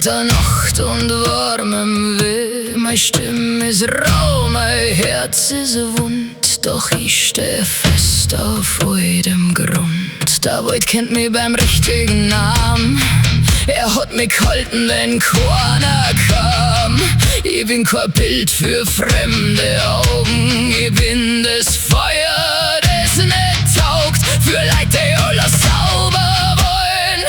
kalter Nacht und warmem Weh. Meine Stimme ist rau, mein Herz ist wund, doch ich steh fest auf jedem Grund. Der Wald kennt mich beim richtigen Namen, er hat mich gehalten, wenn keiner kam. Ich bin kein Bild für fremde Augen, ich bin das Feuer, das nicht taugt für Leute, die alles sauber wollen,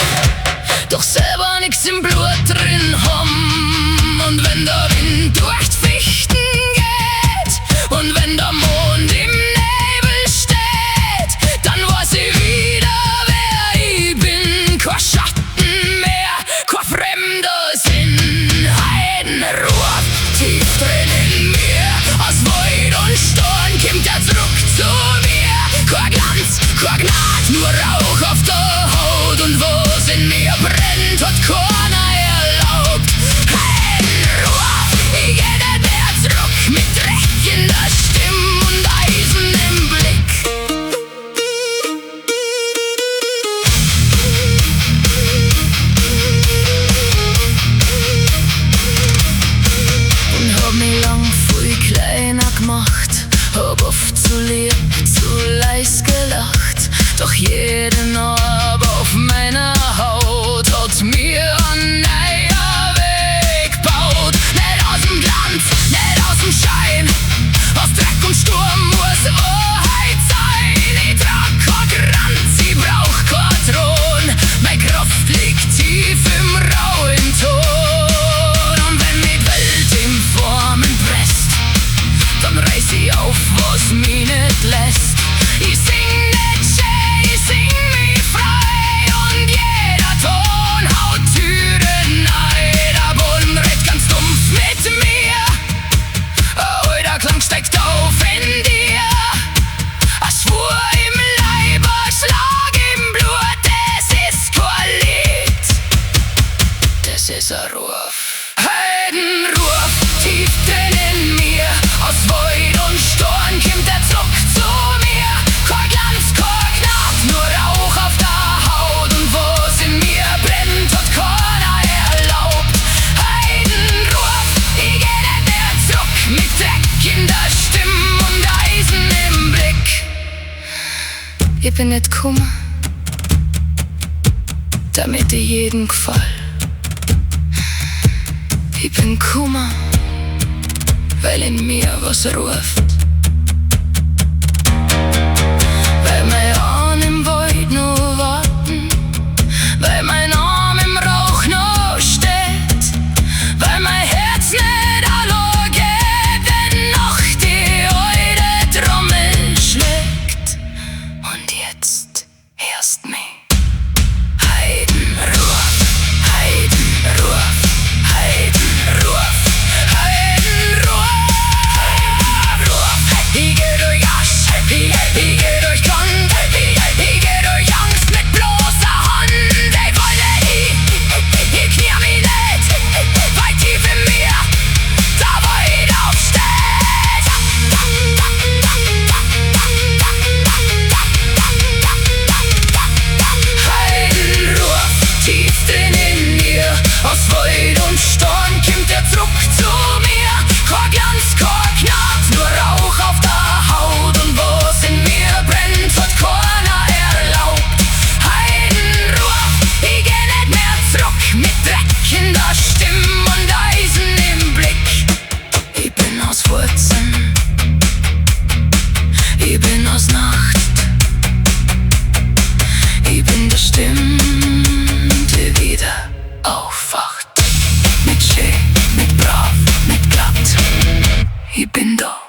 doch selber nix im Blut drin haben. Und wenn der Wind durch die Fichten geht und wenn der Mond im Nebel steht, dann weiß ich wieder, wer ich bin. Kein Schatten mehr, kein fremder Sinn. Heidenruf tief drin in mir, aus Wald und Sturm kommt er zurück zu mir. Kein Glanz, kein Gnad, nur Rauch auf der Haut, und wo's in mir brennt, hat keiner erlaubt. Heidenruf, ich geh nicht mehr zurück, mit Dreck in der Stimme und Eisen im Blick. Und hab mich lang viel kleiner gemacht, hab oft zu lieb, zu leis gelacht, doch jede Narbe auf meiner Haut hat mir ein neuer Weg gebaut. Nicht aus dem Glanz, nicht aus dem Schein, aus Dreck und Sturm muss Wahrheit sein. Ich trag kein Kranz, ich brauch kein Thron, meine Kraft liegt tief im rauen Ton. Und wenn mich die Welt in Formen presst, dann reiß ich auf, was mich nicht lässt. Ich sing nicht schön, ich sing mich frei, und jeder Ton haut Türen ein. Der Boden redet ganz dumpf mit mir, ein alter Klang steigt auf in dir. Ein Schwur im Leib, ein Schlag im Blut, das ist kein Lied, das ist ein Ruf. Heidenruf, tief drin in mir, aus Wald und Sturm kommt er zurück zu mir. Kein Glanz, kein Gnad, nur Rauch auf der Haut, und wo's in mir brennt, hat keiner erlaubt. Heidenruf, ich geh nicht mehr zurück, mit Dreck in der Stimme und Eisen im Blick. Ich bin nicht gekommen, damit ich jedem gefall. Ich bin gekommen, weil in mir was ruft. Weil mein Arm im Wald noch warten, weil mein Arm im Rauch noch steht, weil mein Herz nicht allein geht, wenn noch die alte Trommel schlägt. Und jetzt hörst mich. Heidenruf, Heidenruf, Heidenruf, Heidenruf. Ich geh durch Asch, ich geh durch Grund, ich geh durch Angst mit bloßer Hand. Ey, wolle ich knie mich nicht, weit tief in mir, da weit aufsteht. Heidenruf, tief drin in mir, aus Wald und Sturm kommt er zurück zu mir. Kein Glanz, kein Gnad, nur Rauch auf der Haut, und wo's in mir brennt, hat keiner erlaubt. Heidenruf, ich geh nicht mehr zurück, mit Dreck in der Stimme und Eisen im Blick. Ich bin aus Wurzeln, ich bin aus Nacht, ich bin der Stimme, die wieder aufwacht. Mit schön, mit brav, mit glatt, ich bin da.